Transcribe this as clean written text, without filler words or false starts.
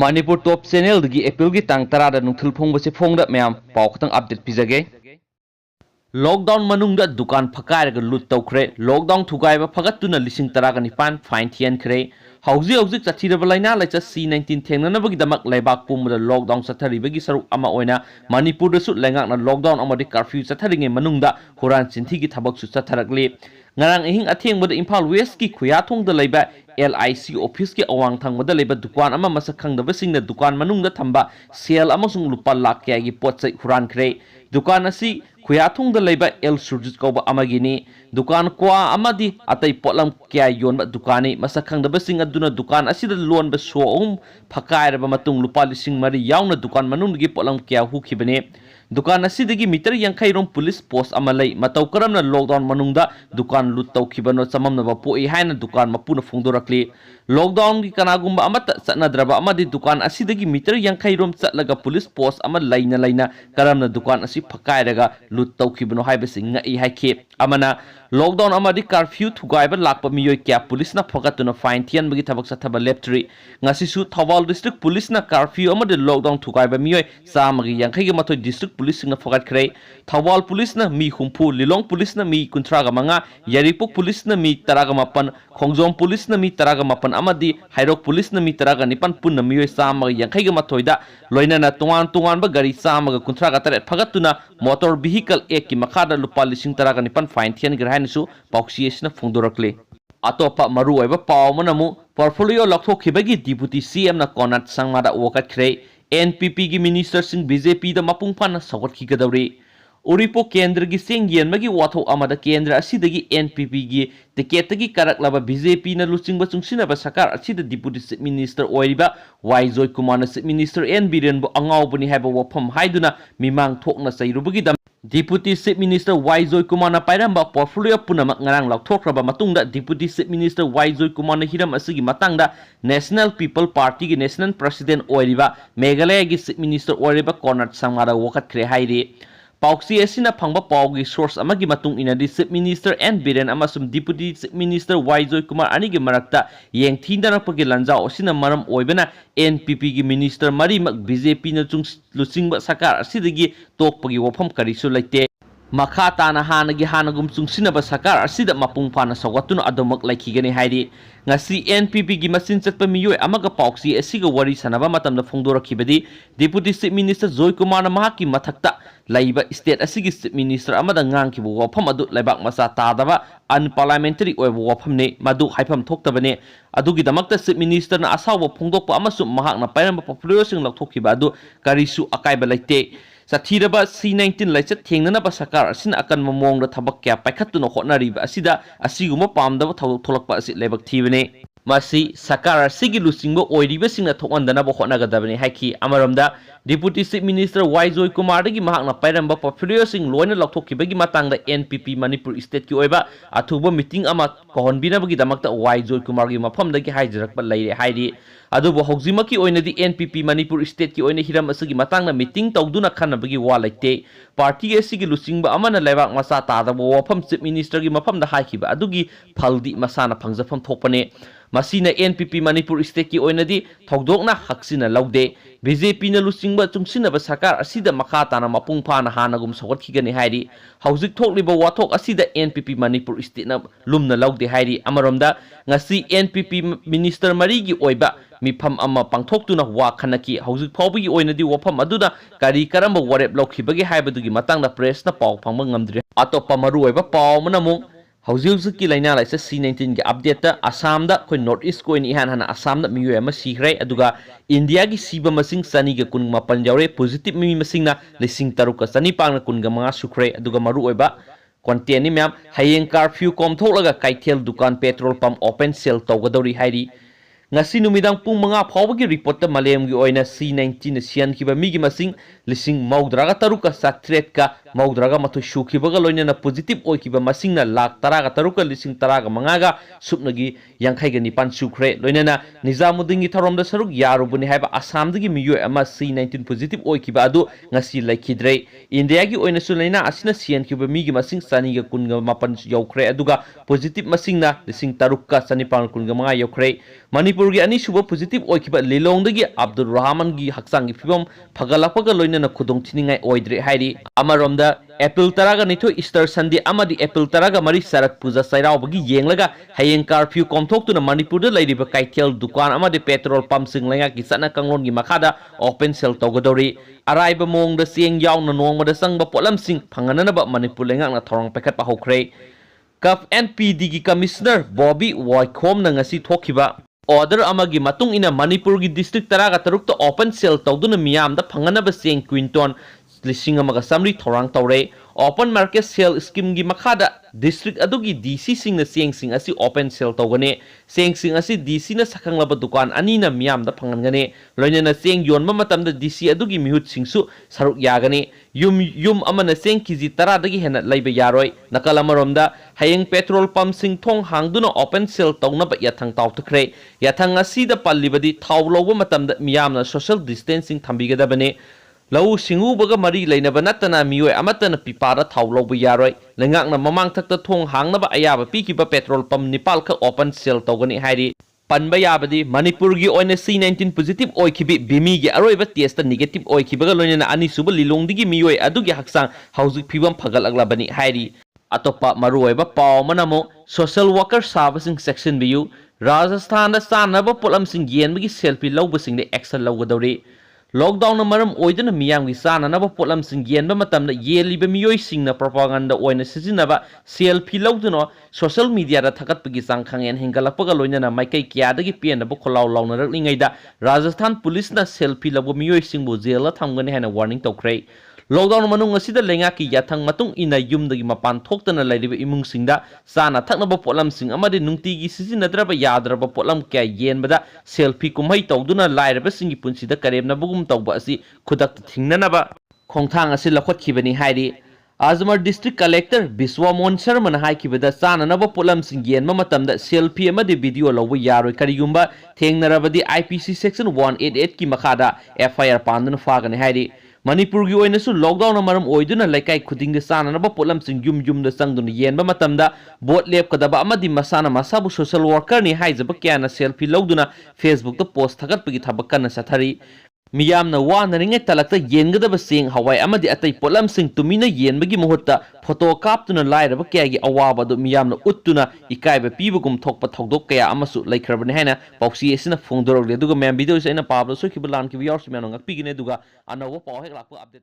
Manipur Top Channel dagi April gi tang tarada nungthil phongbase phongda myam paw khatang update pijage. Lockdown manungda dukan phakairaga lut tawkhre lockdown thugaiba phagatuna lising taraga nipan fine thian khre hauji chathiraba laina laicha C19 thengnanabagi damak laibak pumda lockdown chatharibagi saruk ama oina Manipur da su lengakna lockdown amadi curfew chatharinge manungda horan chinthi gi thabak su chatharakli ngarang ehing athengbada Imphal West ki khuyathong da laiba LIC office ki awang thangbada laiba dukan ama masak khangdaba singna dukan manungda thamba sel amasung lupa lakh kya gi potchai huran khre dukan asi Khuyathung da laiba El Surjit kauba amagini dukan kwa amadi atai potlam kya yonba dukani masakhang da basing aduna dukan asida lon ba so phakai raba matung lupa lising mari yauna dukan manung gi potlam kya hukhibane dukan asidagi meter yankhai rom police post amalai matau karamna lockdown manungda dukan lut tawkhibano chamamna ba poi haina dukan mapuna phongdorakli lockdown gi kanagumba amata satnadraba amadi dukan asidagi meter yankhai rom chatlaga police post ama laina karamna dukan asi phakai raga lut tawkhibano haibasi ngai haike amana lockdown amadi curfew thugaiba lakpa miyoi kya police na phagatuna fine thian bagi thabak sathaba leptri ngasi su Thawal district police na curfew amadi lockdown thugaiba miyoi samagi yankhai gi mathoi district police na phagat khre Thawal police na mi humpu Lilong police na mi kuntraga manga Yaripok police na mi taraga mapan Khongjom police na mi taraga mapan amadi Hairok police na mi taraga nipan punna miyoi samagi yankhai gi mathoida loina na tungan ba gari samaga kuntraga taret phagatuna motor vehicle ek ki makhada lupa lising taraga nipan fine thian grahanisu pauksiyesna phongdorakle atopa maru oiba pawmanamu portfolio lakhokibagi deputy CM na Konat Sangmada wakat khre NPP gi minister sing BJP da mapung phan sawat ki gadawri Uripo Kendra gi sengyen magi wathok amada Kendra asidagi NPP gi ticket gi karaklaba BJP na luchingba chungsina ba sakar asida deputy chief minister oiriba Waijoy Kumar na chief minister N Biren bo angawbuni haiba wafam haiduna mimang thokna sairubagi dam Deputy Chief Minister Waijoy Kumar na pairamba portfolio punamak ngarang laukthokraba matungda Deputy Chief Minister Waijoy Kumar na hiram asigi matangda National People Party gi National President oiriba Meghalaya gi Chief Minister oiriba Konat Sangmada wakat khre haire Pauksi asina phangba pawgi source amagi matung inadi Chief Minister N Biren amasum Deputy Chief Minister Waijoy Kumar ani gi marakta yengthindanapagi lanjao asina maram oibana NPP gi minister mari mak BJP na chung lusingba sakar asidagi tokpagi wafam karisu laite makha tana hanagi hanagum chungsinaba sakar asida mapung phana sawatuna adomak laikhigani hairi ngasi NPP gi masin chatpa miyoi amaga pauksi asiga wari sanaba matamda phongdorakhibadi Deputy Chief Minister Joy Kumar na mahaki mathakta laiba state asigi chief minister amada ngangkibu wafam adu laibak masa tadaba unparliamentary oiba wafamne madu haifam thoktabane adugi damakta chief minister na asawa phongdokpa amasu mahakna pairamba population lakthokiba adu karisu akaiba laite Sathiraba C19 laisa thengnanaba sakar asin akan mamongda thabak kya paikhatuna hotnariba asida asiguma pamdaba thawdok tholakpa asi lebak thibane masi sakar asigi lusingbo oiriba singna thokandanaba hotnagadabane haiki amaramda Deputy Chief Minister Waijoy Kumar dagi mahakna pairamba portfolio sing loina laukthokibagi matangda NPP Manipur State ki oiba athuba meeting ama kohonbinabagi damakta Waijoy Kumar gi mafamdagi haijarakpa leire hairi adubo hojimaki oinadi NPP Manipur State ki oina hiram asigi matangna meeting tawduna khanabagi wa laite party asigi lusingba amana leibak masa tadaba wafam chief minister gi mafamda haikiba adugi phaldi masana phangjafam thokpane masina NPP Manipur State ki oinadi thogdokna haksina laude BJP na lusingba chungsinaba sakar asida makha tana mapung phana hanagum sawatkhigani hairi hauzik thokliba wathok asida NPP Manipur State na lumna laude hairi amaromda ngasi NPP minister marigi oiba mifam ama pangthoktuna wa khanaki hauzik phawbagi oinadi wafam aduna kari karamba warep laukhibagi haibadugi matangda press na paw phangba ngamdri atopa maru oiba paw manamung Hauzik ki laina laisa C19 ki update ta Assam da koi North East ko ni hana Assam da miyo ama sikrai aduga India ki siba masing sani ga kun mapan jawre positive mi masing na lising taruka sani pang na kun ga mga sukrai aduga maru oiba content ni myam hayeng curfew kom tholaga kaithel dukan petrol pump open sale tawgadori hairi ngasi numidang pung mga phawbagi report ta malem gi oina C19 na sian ki ba mi gi masing lising maudraga taruka sa threat ka मौद्रगा मथु सुखिबगा लोइनना positive ओइकिबा मसिंगना लाख तरागा तरुका लिसिंग तरागा मंगागा सुपनगी यांखाइगा निपान सुख्रे लोइनना निजामुद्दीन की थरोमदा सरुक यारुबुनि हाइबा आसामदगी मियोय अमा C19 पॉजिटिव ओइकिबा अदु ngasi laikhidre इंडिया की ओइना सुलैना असिना सियनखिबा मिगी मसिंग सानिगा कुनगा मापन यौख्रे अदुगा पॉजिटिव मसिंगना लिसिंग तरुका सनिपान कुनगा मंगा यौख्रे मणिपुर की अनिसुबा पॉजिटिव ओइकिबा लिलोंगदगी अब्दुल रहमान की हक्सांगी फिबम फगलापगा लोइनना खुदोंग थिनिंगाय ओइद्रे हाइरि अमरोमदा एप्रिल तरागा निथो ईस्टर संडे अमदी एप्रिल तरागा मरी सरक पूजा सैरावबगी येंगलगा हयेंग कर्फ्यू कोमथोक्तुना मणिपुरदा लैरिबा काइथेल दुकान अमदी पेट्रोल पंप सिंग लैंगा की सना कंगलोनगी मखादा ओपन सेल तौगदौरी अराइबा मोंगदा सेंग यावना नोंगमदा संगबा पोलमसिंग फंगननबा मणिपुर लैंगाना थोरंग पैखतपा हौख्रे कफ एनपीडी की कमिश्नर बॉबी वाइखोम नंगसी थोखिबा ऑर्डर अमगी मतुंग इना मणिपुर की डिस्ट्रिक्ट तरागा तरुक ओपन सेल तौदुना मियामदा फंगनबा सेंग क्विंटोन लिसिंग अमगा समरी थोरंग तौरे ओपन मार्केट सेल स्कीम की मखादा डिस्ट्रिक्ट अदुगी डीसी सिंगना सेंग सिंग असी ओपन सेल तौगने सेंग सिंग असी डीसी ना सखंगलबा दुकान अनीना मियामदा फंगनगने लोइनना सेंग योनबा मतमदा डीसी अदुगी मिहुत सिंगसु सरुक यागने युम अमना सेंग केजी 10 दगी हेना लैबा यारोय नकल अमरोमदा हयेंग पेट्रोल पंप सिंग थोंग हांगदुना ओपन सेल तौनबा याथंग ताउतख्रे याथंग असीदा पल्लिबदी थाव लौबा मतमदा मियामना सोशल डिस्टेंसिंग थंबिगदबने लौ सिंगुबगा मरी लेनबा नतना मियोय अमतन पिपारा थाव लौबा यारोय लेंगाकना ममांग थक्ता थोंग हांगनबा अयाबा पीकिबा पेट्रोल पंप निपाल ख ओपन सेल तौगनी हाइरि पनबा याबदी मणिपुर की ओइना C19 पॉजिटिव ओइखिबि बिमी की अरोइबा टेस्ट नेगेटिव ओइखिबगा लोइना अनिसुबा लिलोंदिगी मियोय अदुगी हक्सांग हौजिक फिबम फगलगलाबनी हाइरि अतोपा मरुओइबा पाव मनमो सोशल वर्कर साबसिंग सेक्शन बियु राजस्थान चानबा पोलमसिंग येनबगी सेल्फी लौबसिंग एक्शन लौगदौरी लॉकडाउन मरम ओइदना मियामगी चाननबा पोलमसिंग येनबा मतमदा येलिबा मियोइसिंगना प्रोपागंडा ओइना सिजिनबा सेल्फी लौदुनो सोशल मीडिया दा थकतपगी चांग खंगेन हेंगलपगा लोइनना माइकै क्यादगी पेनबा खोलाव लाउनरकलिंगैदा राजस्थान पुलिसना सेल्फी लौबा मियोइसिंगबु जेलला थमगने हैना वार्निंग तौख्रे लॉकडाउन मनुंग असिदा लेंगाकी याथंग मतुंग इना युमदगी मपान थोक्तना लैरिबा इमुंगसिंगदा चाना थक्नबा पोलमसिंग अमदि नुंगतिगी सिजिनद्रबा याद्रबा पोलम क्या येनबदा सेल्फी कुमहै तौदुना लाइरबसिंगी पुंसिदा करेमनबगुम तौबा असि खुदक थिंगननबा खोंथांग असि लखोतखिबनी हाइरि अजमर डिस्ट्रिक्ट कलेक्टर बिस्वामोहन शर्मा हाइकिबदा चाननबा पोलमसिंग येनबा मतमदा सेल्फी अमदि वीडियो लौबा यारोय करिगुंबा थेंगनरबदि IPC सेक्शन 188 की मखादा FIR पांदुना फागने हाइरि मणिपुर की ओइनसु लॉकडाउन मरम ओइदुना लैकाई खुदिंग चाननबा पोलमसिंग युम संगदुना येनबा मतमदा बोट लेपकदबा अमदि मसाना मसाबु सोशल वर्कर नि हाइजबा क्याना सेल्फी लौदुना फेसबुक दा पोस्ट थगतपगी थबक कन्ना सथरी मियामना वानरिंगे तलक्ता येनगदबा सेंग हवाई अमदि अतै पोलमसिंग तुमिना येनबगी मुहुत्ता फोटो कापतुना लाइरबा क्यागी अवाबा दु मियामना उत्तुना इकाइबा पीबगुम थोकपा थौदोक कया अमसु लैखरबने हैना पाउसी एसिना फोंदोरगले दुगा मैम वीडियोस एना पाबलो सोखिबा लानकिबा यार्स म्यानो ngakpigine दुगा अनवा पाव हेक लाकपा अपडेट